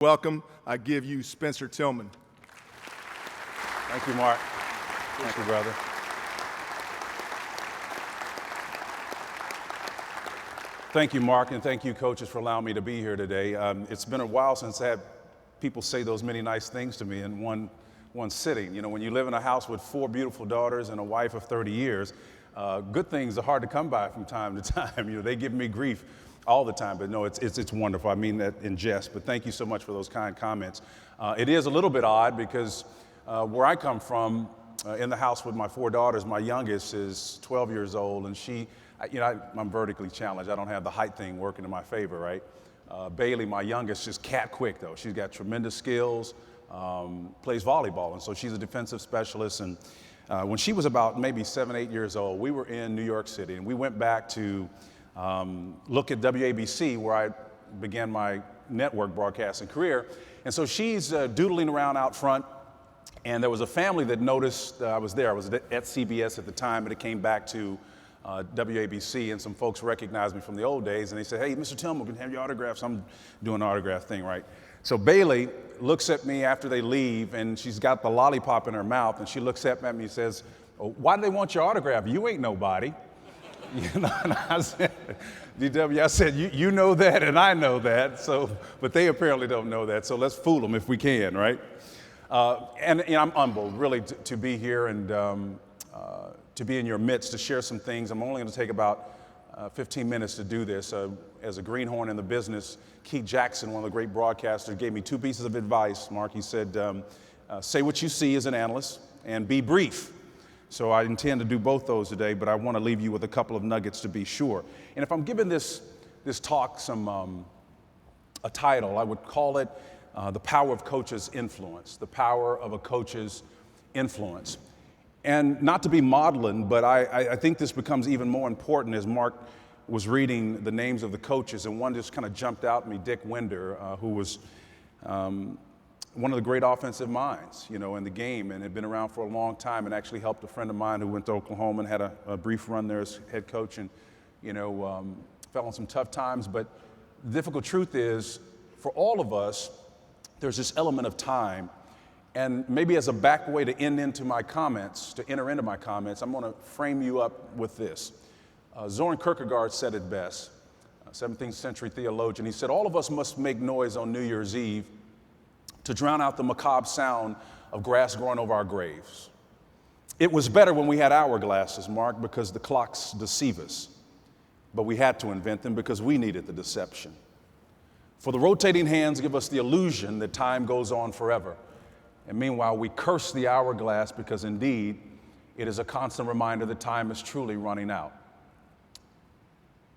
Welcome, I give you Spencer Tillman. Thank you, Mark. Thank you, brother. Thank you, Mark, and thank you, coaches, for allowing me to be here today. It's been a while since I had people say those many nice things to me in one sitting. You know, when you live in a house with 4 beautiful daughters and a wife of 30 years, good things are hard to come by from time to time. You know, they give me grief all the time, but no, it's wonderful. I mean that in jest, but thank you so much for those kind comments. It is a little bit odd because where I come from, in the house with my 4 daughters, my youngest is 12 years old, and I'm vertically challenged. I don't have the height thing working in my favor, right? Bailey, my youngest, is cat quick though. She's got tremendous skills, plays volleyball, and so she's a defensive specialist. And when she was about maybe 7, 8 years old, we were in New York City, and we went back to look at WABC, where I began my network broadcasting career. And so she's doodling around out front, and there was a family that noticed I was there. I was at CBS at the time, but it came back to WABC, and some folks recognized me from the old days, and they said, "Hey, Mr. Tillman, can I have your autographs?" I'm doing the autograph thing, right? So Bailey looks at me after they leave, and she's got the lollipop in her mouth, and she looks up at me and says, "Oh, why do they want your autograph? You ain't nobody." You know, and I said, DW, I said, you know that, and I know that, but they apparently don't know that, so let's fool them if we can, right? And I'm humbled, really, to be here and to be in your midst, to share some things. I'm only going to take about 15 minutes to do this. As a greenhorn in the business, Keith Jackson, one of the great broadcasters, gave me 2 pieces of advice, Mark. He said, say what you see as an analyst and be brief. So I intend to do both those today, but I want to leave you with a couple of nuggets to be sure. And if I'm giving this talk a title, I would call it The Power of Coach's Influence, the power of a coach's influence. And not to be maudlin, but I think this becomes even more important as Mark was reading the names of the coaches, and one just kind of jumped out at me, Dick Winder, who was one of the great offensive minds, you know, in the game, and had been around for a long time, and actually helped a friend of mine who went to Oklahoma and had a brief run there as head coach, and, you know, fell on some tough times. But the difficult truth is, for all of us, there's this element of time. And maybe as a back way to enter into my comments, I'm going to frame you up with this. Zoran Kierkegaard said it best, 17th century theologian. He said, all of us must make noise on New Year's Eve to drown out the macabre sound of grass growing over our graves. It was better when we had hourglasses, Mark, because the clocks deceive us. But we had to invent them because we needed the deception. For the rotating hands give us the illusion that time goes on forever. And meanwhile, we curse the hourglass because indeed, it is a constant reminder that time is truly running out.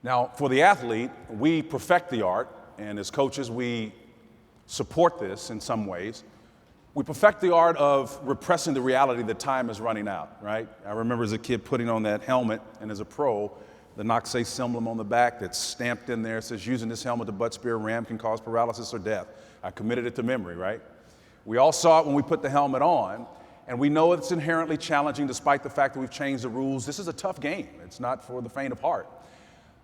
Now, for the athlete, we perfect the art, and as coaches, we support this in some ways. We perfect the art of repressing the reality that time is running out, right? I remember as a kid putting on that helmet, and as a pro, the Noxace emblem on the back that's stamped in there says, using this helmet to butt spear a ram can cause paralysis or death. I committed it to memory, right? We all saw it when we put the helmet on, and we know it's inherently challenging despite the fact that we've changed the rules. This is a tough game. It's not for the faint of heart.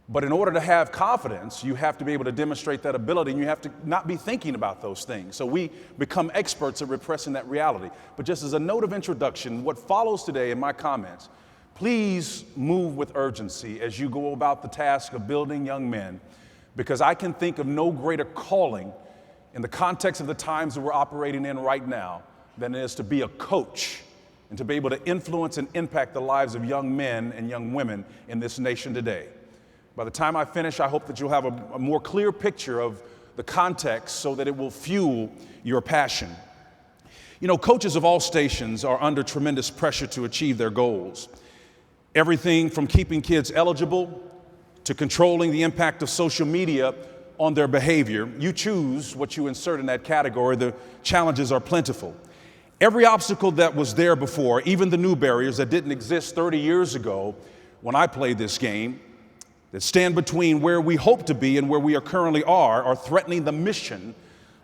But in order to have confidence, you have to be able to demonstrate that ability, and you have to not be thinking about those things. So we become experts at repressing that reality. But just as a note of introduction, what follows today in my comments, please move with urgency as you go about the task of building young men, because I can think of no greater calling in the context of the times that we're operating in right now than it is to be a coach and to be able to influence and impact the lives of young men and young women in this nation today. By the time I finish, I hope that you'll have a more clear picture of the context so that it will fuel your passion. You know, coaches of all stations are under tremendous pressure to achieve their goals. Everything from keeping kids eligible to controlling the impact of social media on their behavior. You choose what you insert in that category. The challenges are plentiful. Every obstacle that was there before, even the new barriers that didn't exist 30 years ago when I played this game, that stand between where we hope to be and where we currently are threatening the mission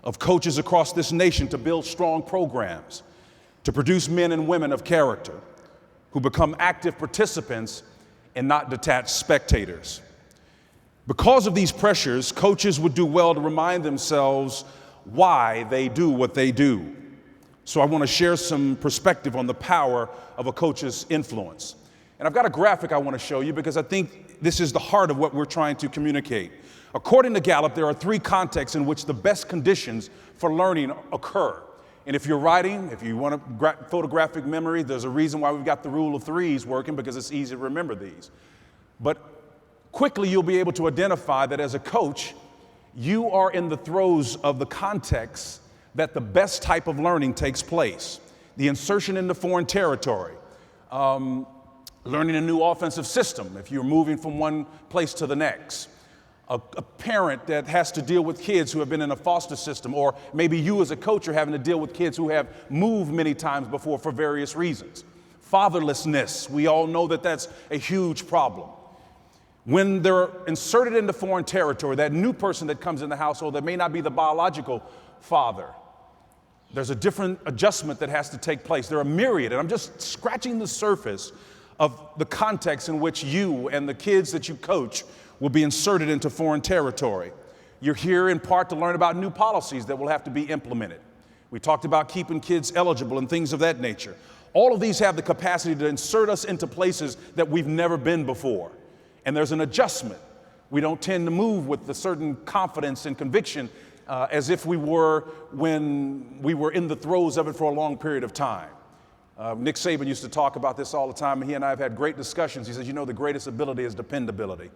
of coaches across this nation to build strong programs, to produce men and women of character who become active participants and not detached spectators. Because of these pressures, coaches would do well to remind themselves why they do what they do. So I want to share some perspective on the power of a coach's influence. And I've got a graphic I want to show you because I think this is the heart of what we're trying to communicate. According to Gallup, there are 3 contexts in which the best conditions for learning occur. And if you're writing, if you want a photographic memory, there's a reason why we've got the rule of 3s working, because it's easy to remember these. But quickly you'll be able to identify that as a coach, you are in the throes of the context that the best type of learning takes place. The insertion into foreign territory, learning a new offensive system if you're moving from one place to the next, a parent that has to deal with kids who have been in a foster system, or maybe you as a coach are having to deal with kids who have moved many times before for various reasons. Fatherlessness, we all know that that's a huge problem. When they're inserted into foreign territory, that new person that comes in the household that may not be the biological father, there's a different adjustment that has to take place. There are myriad, and I'm just scratching the surface of the context in which you and the kids that you coach will be inserted into foreign territory. You're here in part to learn about new policies that will have to be implemented. We talked about keeping kids eligible and things of that nature. All of these have the capacity to insert us into places that we've never been before. And there's an adjustment. We don't tend to move with a certain confidence and conviction as if we were when we were in the throes of it for a long period of time. Nick Saban used to talk about this all the time, and he and I have had great discussions. He says, you know, the greatest ability is dependability.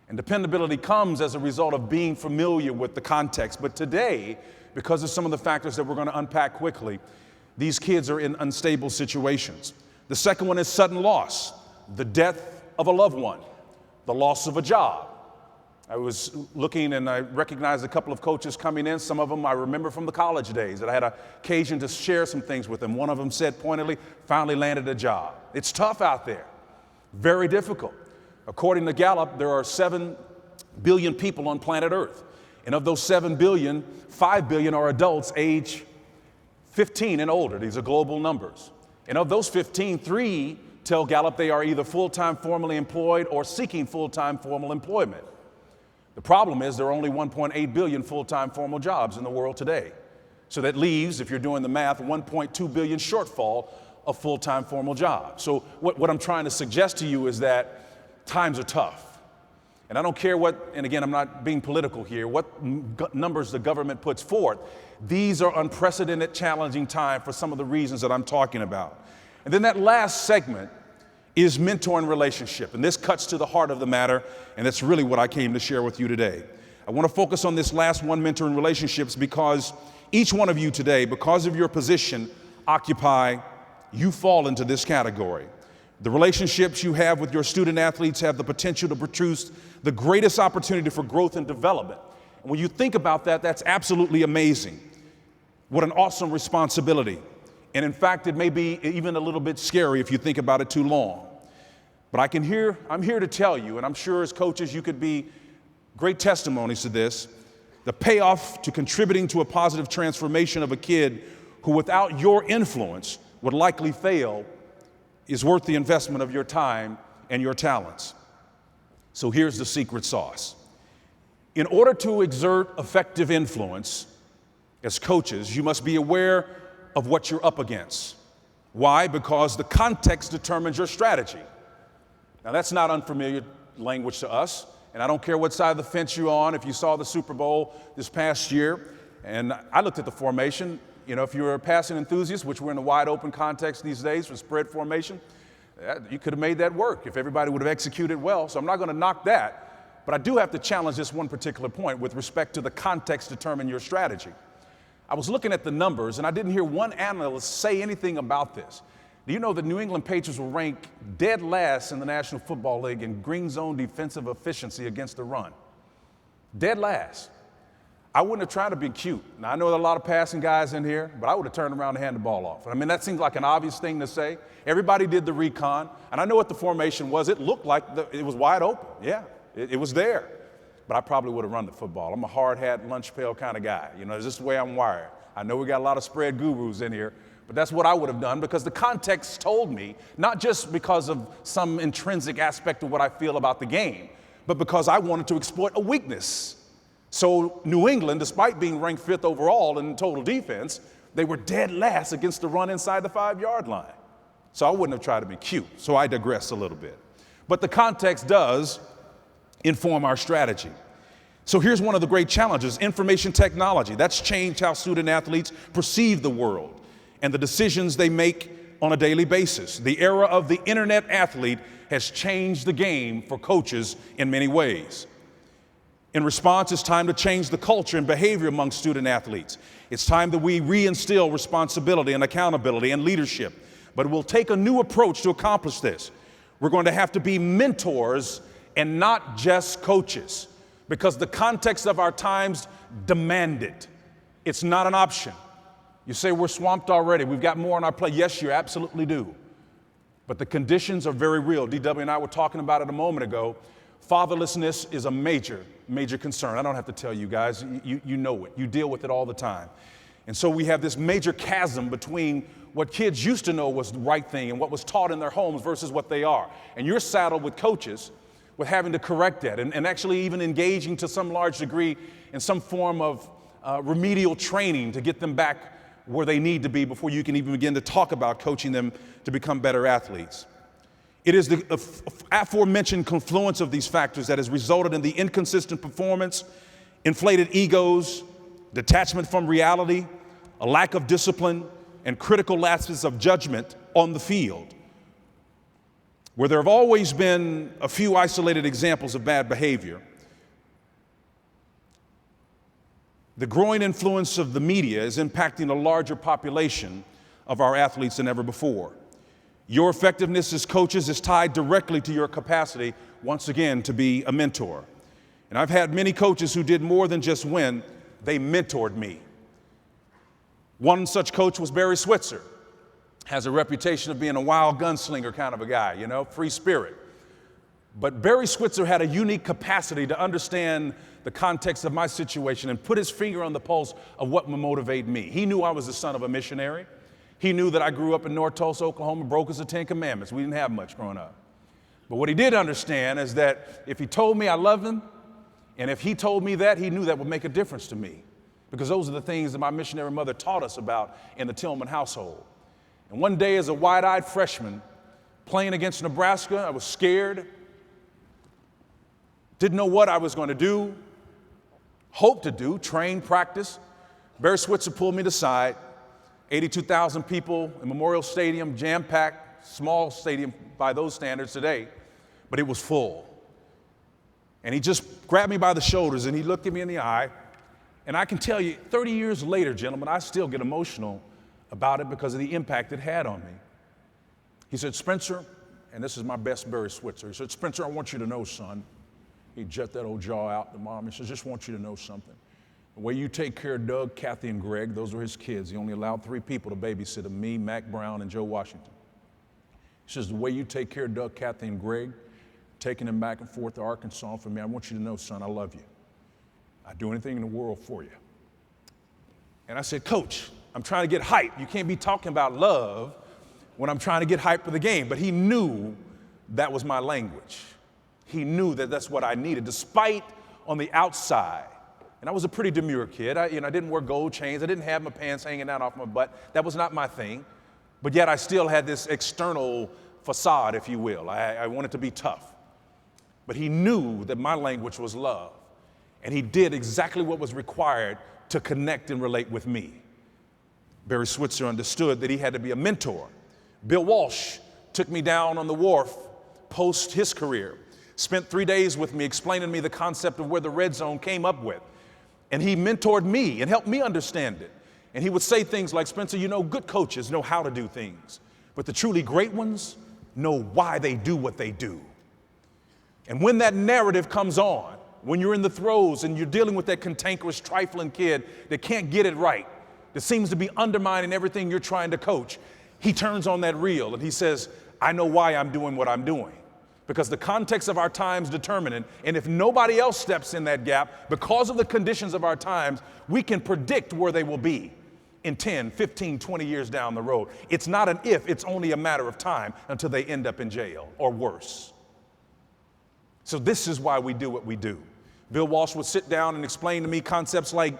And dependability comes as a result of being familiar with the context. But today, because of some of the factors that we're going to unpack quickly, these kids are in unstable situations. The second one is sudden loss, the death of a loved one, the loss of a job. I was looking and I recognized a couple of coaches coming in. Some of them I remember from the college days that I had occasion to share some things with them. One of them said pointedly, finally landed a job. It's tough out there, very difficult. According to Gallup, there are 7 billion people on planet Earth. And of those 7 billion, 5 billion are adults age 15 and older. These are global numbers. And of those 15, 3 tell Gallup they are either full-time formally employed or seeking full-time formal employment. The problem is there are only 1.8 billion full-time formal jobs in the world today. So that leaves, if you're doing the math, 1.2 billion shortfall of full-time formal jobs. So what I'm trying to suggest to you is that times are tough. And I don't care what, and again, I'm not being political here, what numbers the government puts forth. These are unprecedented, challenging time for some of the reasons that I'm talking about. And then that last segment is mentor and relationship. And this cuts to the heart of the matter, and that's really what I came to share with you today. I want to focus on this last one, mentor and relationships, because each one of you today, because of your position, you fall into this category. The relationships you have with your student athletes have the potential to produce the greatest opportunity for growth and development. And when you think about that, that's absolutely amazing. What an awesome responsibility. And in fact, it may be even a little bit scary if you think about it too long. But I'm here to tell you, and I'm sure as coaches you could be great testimonies to this, the payoff to contributing to a positive transformation of a kid who without your influence would likely fail is worth the investment of your time and your talents. So here's the secret sauce. In order to exert effective influence as coaches, you must be aware of what you're up against. Why? Because the context determines your strategy. Now that's not unfamiliar language to us, and I don't care what side of the fence you're on. If you saw the Super Bowl this past year, and I looked at the formation, you know, if you're a passing enthusiast, which we're in a wide open context these days with spread formation, you could have made that work if everybody would have executed well. So I'm not going to knock that, but I do have to challenge this one particular point with respect to the context determine your strategy. I was looking at the numbers, and I didn't hear one analyst say anything about this. Do you know the New England Patriots will rank dead last in the National Football League in green zone defensive efficiency against the run? Dead last. I wouldn't have tried to be cute. Now, I know there are a lot of passing guys in here, but I would have turned around and handed the ball off. I mean, that seems like an obvious thing to say. Everybody did the recon, and I know what the formation was. It looked like it was wide open. Yeah, it was there. But I probably would have run the football. I'm a hard hat, lunch pail kind of guy. You know, it's just the way I'm wired. I know we got a lot of spread gurus in here, but that's what I would have done because the context told me, not just because of some intrinsic aspect of what I feel about the game, but because I wanted to exploit a weakness. So New England, despite being ranked 5th overall in total defense, they were dead last against the run inside the 5-yard line. So I wouldn't have tried to be cute. So I digress a little bit. But the context does inform our strategy. So here's one of the great challenges: information technology. That's changed how student athletes perceive the world and the decisions they make on a daily basis. The era of the internet athlete has changed the game for coaches in many ways. In response, it's time to change the culture and behavior among student athletes. It's time that we reinstill responsibility and accountability and leadership. But it will take a new approach to accomplish this. We're going to have to be mentors and not just coaches, because the context of our times demand it. It's not an option. You say we're swamped already, we've got more on our plate. Yes, you absolutely do. But the conditions are very real. DW and I were talking about it a moment ago. Fatherlessness is a major, major concern. I don't have to tell you guys, you know it. You deal with it all the time. And so we have this major chasm between what kids used to know was the right thing and what was taught in their homes versus what they are. And you're saddled with coaches with having to correct that and actually even engaging to some large degree in some form of remedial training to get them back where they need to be before you can even begin to talk about coaching them to become better athletes. It is the aforementioned confluence of these factors that has resulted in the inconsistent performance, inflated egos, detachment from reality, a lack of discipline, and critical lapses of judgment on the field. Where there have always been a few isolated examples of bad behavior, the growing influence of the media is impacting a larger population of our athletes than ever before. Your effectiveness as coaches is tied directly to your capacity, once again, to be a mentor. And I've had many coaches who did more than just win, they mentored me. One such coach was Barry Switzer. Has a reputation of being a wild gunslinger kind of a guy, you know, free spirit. But Barry Switzer had a unique capacity to understand the context of my situation and put his finger on the pulse of what would motivate me. He knew I was the son of a missionary. He knew that I grew up in North Tulsa, Oklahoma, broke as the 10 Commandments. We didn't have much growing up. But what he did understand is that if he told me I loved him, and if he told me that, he knew that would make a difference to me. Because those are the things that my missionary mother taught us about in the Tillman household. And one day as a wide-eyed freshman playing against Nebraska, I was scared, didn't know what I was going to do, hoped to do, train, practice. Barry Switzer pulled me aside. 82,000 people in Memorial Stadium, jam-packed, small stadium by those standards today, but it was full. And he just grabbed me by the shoulders and he looked at me in the eye. And I can tell you, 30 years later, gentlemen, I still get emotional about it because of the impact it had on me. He said, Spencer, and this is my best Barry Switzer, he said, Spencer, I want you to know, son. He jet that old jaw out to mom. He says, just want you to know something. The way you take care of Doug, Kathy, and Greg, those were his kids. He only allowed 3 people to babysit him, me, Mac Brown, and Joe Washington. He says, the way you take care of Doug, Kathy, and Greg, taking them back and forth to Arkansas for me, I want you to know, son, I love you. I'd do anything in the world for you. And I said, Coach, I'm trying to get hype. You can't be talking about love when I'm trying to get hype for the game. But he knew that was my language. He knew that that's what I needed, despite on the outside. And I was a pretty demure kid. I didn't wear gold chains. I didn't have my pants hanging out off my butt. That was not my thing. But yet I still had this external facade, if you will. I wanted to be tough. But he knew that my language was love. And he did exactly what was required to connect and relate with me. Barry Switzer understood that he had to be a mentor. Bill Walsh took me down on the wharf post his career, spent 3 days with me explaining to me the concept of where the red zone came up with. And he mentored me and helped me understand it. And he would say things like, Spencer, you know, good coaches know how to do things, but the truly great ones know why they do what they do. And when that narrative comes on, when you're in the throes and you're dealing with that cantankerous, trifling kid that can't get it right, that seems to be undermining everything you're trying to coach, he turns on that reel and he says, I know why I'm doing what I'm doing. Because the context of our times determine it, and if nobody else steps in that gap, because of the conditions of our times, we can predict where they will be in 10, 15, 20 years down the road. It's not an if, it's only a matter of time until they end up in jail or worse. So this is why we do what we do. Bill Walsh would sit down and explain to me concepts like,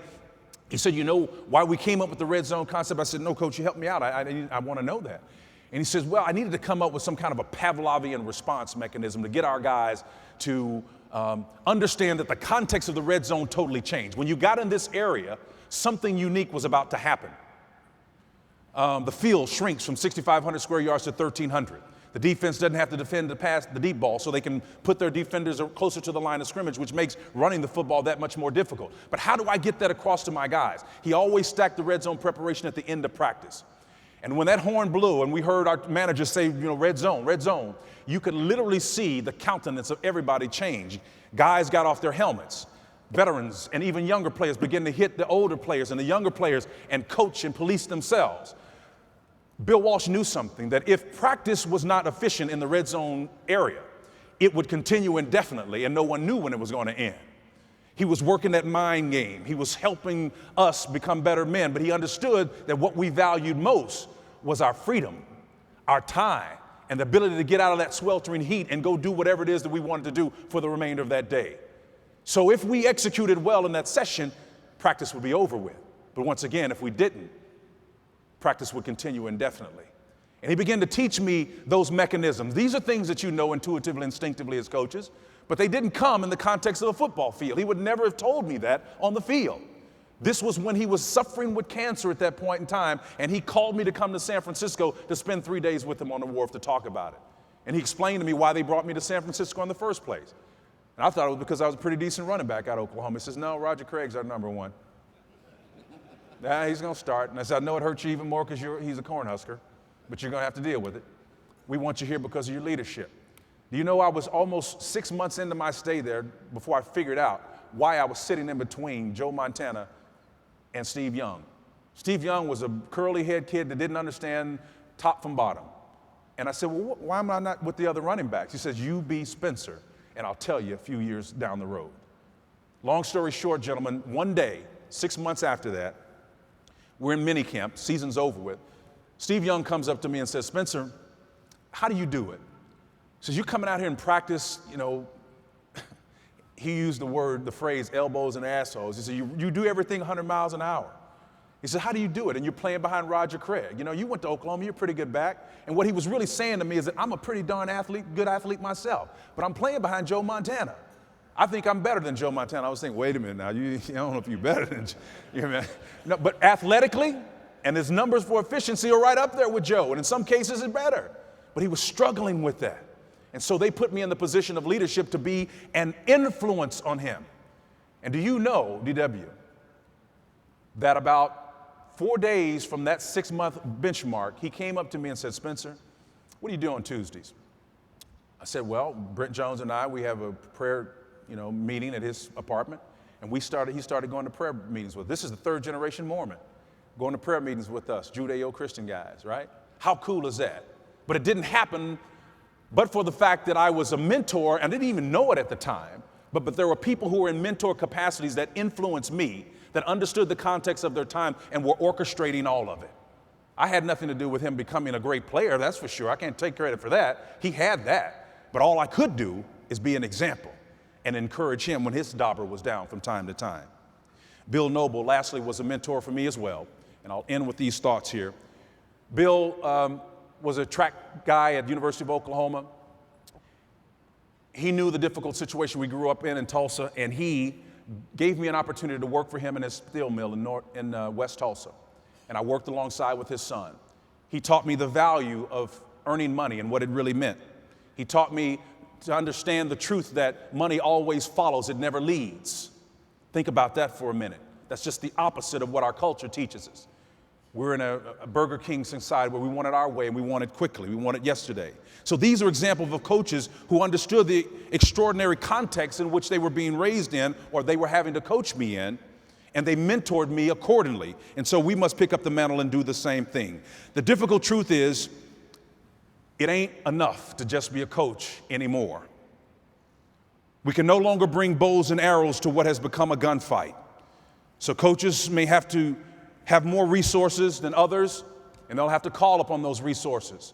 he said, you know why we came up with the red zone concept? I said, no, coach, you help me out. I want to know that. And he says, well, I needed to come up with some kind of a Pavlovian response mechanism to get our guys to understand that the context of the red zone totally changed. When you got in this area, something unique was about to happen. The field shrinks from 6,500 square yards to 1,300. The defense doesn't have to defend the deep ball, so they can put their defenders closer to the line of scrimmage, which makes running the football that much more difficult. But how do I get that across to my guys? He always stacked the red zone preparation at the end of practice. And when that horn blew and we heard our manager say, you know, red zone, you could literally see the countenance of everybody change. Guys got off their helmets. Veterans and even younger players begin to hit the older players and the younger players and coach and police themselves. Bill Walsh knew something, that if practice was not efficient in the red zone area, it would continue indefinitely and no one knew when it was going to end. He was working that mind game. He was helping us become better men, but he understood that what we valued most was our freedom, our time, and the ability to get out of that sweltering heat and go do whatever it is that we wanted to do for the remainder of that day. So if we executed well in that session, practice would be over with. But once again, if we didn't, practice would continue indefinitely. And he began to teach me those mechanisms. These are things that you know intuitively, instinctively as coaches, but they didn't come in the context of a football field. He would never have told me that on the field. This was when he was suffering with cancer at that point in time, and he called me to come to San Francisco to spend 3 days with him on the wharf to talk about it. And he explained to me why they brought me to San Francisco in the first place. And I thought it was because I was a pretty decent running back out of Oklahoma. He says, no, Roger Craig's our number one. He's going to start. And I said, I know it hurts you even more because he's a Cornhusker, but you're going to have to deal with it. We want you here because of your leadership. Do you know I was almost 6 months into my stay there before I figured out why I was sitting in between Joe Montana and Steve Young. Steve Young was a curly-haired kid that didn't understand top from bottom. And I said, well, why am I not with the other running backs? He says, you be Spencer, and I'll tell you a few years down the road. Long story short, gentlemen, one day, 6 months after that, we're in minicamp, season's over with. Steve Young comes up to me and says, Spencer, how do you do it? He says, you're coming out here and practice, you know, he used the phrase elbows and assholes. He said, you do everything 100 miles an hour. He said, how do you do it? And you're playing behind Roger Craig. You know, you went to Oklahoma, you're a pretty good back. And what he was really saying to me is that I'm a pretty darn good athlete myself, but I'm playing behind Joe Montana. I think I'm better than Joe Montana. I was thinking, wait a minute now, I don't know if you're better than Joe. No, but athletically, and his numbers for efficiency are right up there with Joe, and in some cases it's better. But he was struggling with that. And so they put me in the position of leadership to be an influence on him. And do you know, DW, that about 4 days from that 6-month benchmark, he came up to me and said, Spencer, what do you do on Tuesdays? I said, well, Brent Jones and I, we have a prayer meeting at his apartment, and he started going to prayer meetings with us. This is the third generation Mormon, going to prayer meetings with us, Judeo-Christian guys, right? How cool is that? But it didn't happen but for the fact that I was a mentor, and I didn't even know it at the time, but there were people who were in mentor capacities that influenced me, that understood the context of their time and were orchestrating all of it. I had nothing to do with him becoming a great player, that's for sure. I can't take credit for that. He had that. But all I could do is be an example and encourage him when his dauber was down from time to time. Bill Noble, lastly, was a mentor for me as well. And I'll end with these thoughts here. Bill was a track guy at the University of Oklahoma. He knew the difficult situation we grew up in Tulsa, and he gave me an opportunity to work for him in his steel mill in West Tulsa. And I worked alongside with his son. He taught me the value of earning money and what it really meant. He taught me to understand the truth that money always follows, it never leads. Think about that for a minute. That's just the opposite of what our culture teaches us. We're in a Burger King society where we want it our way and we want it quickly. We want it yesterday. So these are examples of coaches who understood the extraordinary context in which they were being raised in, or they were having to coach me in, and they mentored me accordingly. And so we must pick up the mantle and do the same thing. The difficult truth is, it ain't enough to just be a coach anymore. We can no longer bring bows and arrows to what has become a gunfight. So coaches may have to have more resources than others, and they'll have to call upon those resources.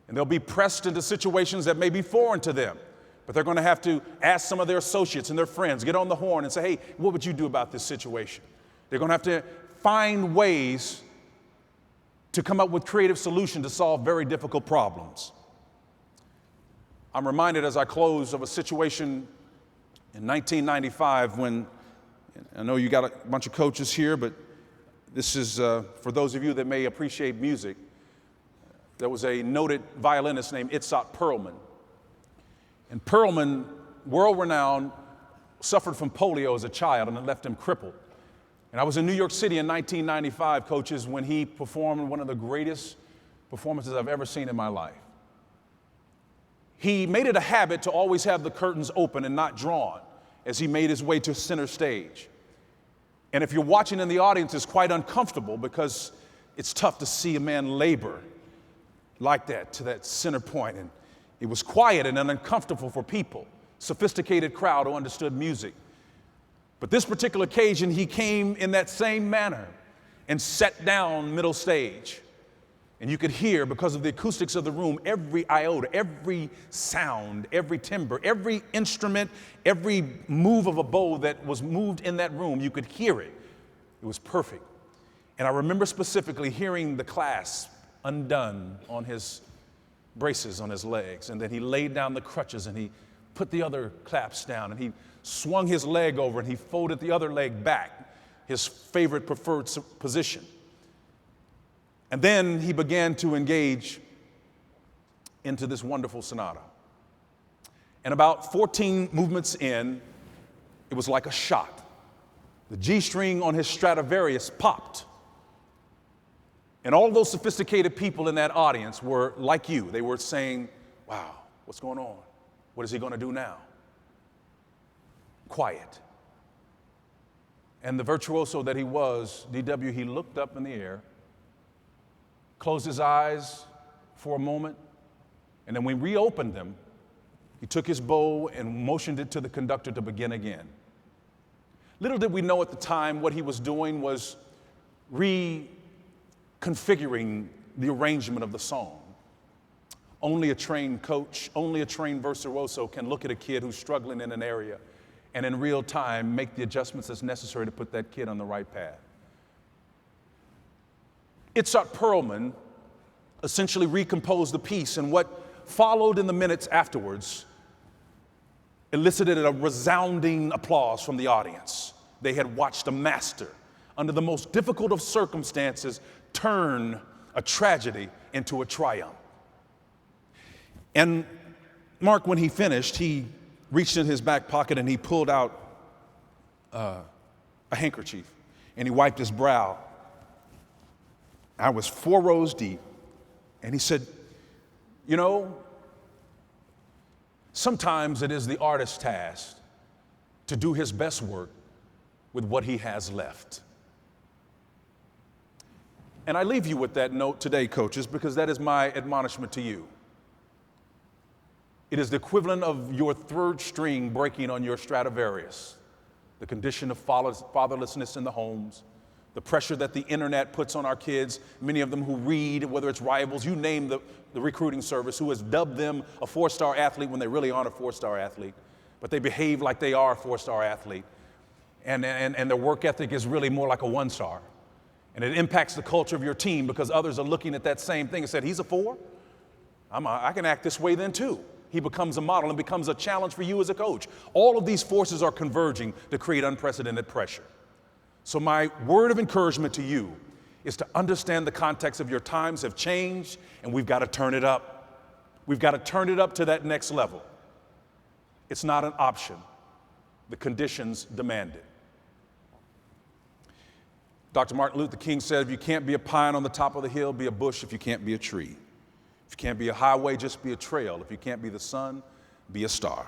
And they'll be pressed into situations that may be foreign to them. But they're going to have to ask some of their associates and their friends, get on the horn and say, hey, what would you do about this situation? They're going to have to find ways to come up with creative solutions to solve very difficult problems. I'm reminded as I close of a situation in 1995 when, I know you got a bunch of coaches here, but this is for those of you that may appreciate music. There was a noted violinist named Itzhak Perlman. And Perlman, world-renowned, suffered from polio as a child and it left him crippled. And I was in New York City in 1995, coaches, when he performed one of the greatest performances I've ever seen in my life. He made it a habit to always have the curtains open and not drawn as he made his way to center stage. And if you're watching in the audience, it's quite uncomfortable because it's tough to see a man labor like that to that center point. And it was quiet and uncomfortable for people, sophisticated crowd who understood music. But this particular occasion, he came in that same manner and sat down middle stage. And you could hear, because of the acoustics of the room, every iota, every sound, every timbre, every instrument, every move of a bow that was moved in that room, you could hear it. It was perfect. And I remember specifically hearing the clasp undone on his braces on his legs, and then he laid down the crutches and he put the other clasps down and he swung his leg over and he folded the other leg back, his favorite preferred position. And then he began to engage into this wonderful sonata. And about 14 movements in, it was like a shot. The G string on his Stradivarius popped. And all those sophisticated people in that audience were like you. They were saying, wow, what's going on? What is he going to do now? Quiet. And the virtuoso that he was, DW, he looked up in the air, closed his eyes for a moment, and then when we reopened them, he took his bow and motioned it to the conductor to begin again. Little did we know at the time what he was doing was reconfiguring the arrangement of the song. Only a trained coach, only a trained virtuoso can look at a kid who's struggling in an area and in real time make the adjustments that's necessary to put that kid on the right path. Itzhak Perlman essentially recomposed the piece, and what followed in the minutes afterwards elicited a resounding applause from the audience. They had watched a master, under the most difficult of circumstances, turn a tragedy into a triumph. And Mark, when he finished, he reached in his back pocket and he pulled out a handkerchief and he wiped his brow. I was 4 rows deep, and he said, you know, sometimes it is the artist's task to do his best work with what he has left. And I leave you with that note today, coaches, because that is my admonishment to you. It is the equivalent of your third string breaking on your Stradivarius, the condition of fatherlessness in the homes, the pressure that the internet puts on our kids, many of them who read, whether it's Rivals, you name the recruiting service, who has dubbed them a 4-star athlete when they really aren't a 4-star athlete, but they behave like they are a 4-star athlete. And their work ethic is really more like a 1-star. And it impacts the culture of your team because others are looking at that same thing and said, he's a 4? I can act this way then too. He becomes a model and becomes a challenge for you as a coach. All of these forces are converging to create unprecedented pressure. So my word of encouragement to you is to understand the context of your times have changed, and we've got to turn it up. We've got to turn it up to that next level. It's not an option. The conditions demand it. Dr. Martin Luther King said, if you can't be a pine on the top of the hill, be a bush if you can't be a tree. If you can't be a highway, just be a trail. If you can't be the sun, be a star.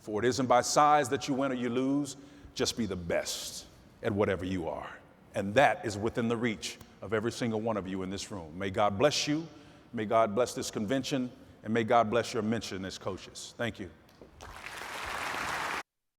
For it isn't by size that you win or you lose, just be the best at whatever you are. And that is within the reach of every single one of you in this room. May God bless you. May God bless this convention. And may God bless your mention as coaches. Thank you.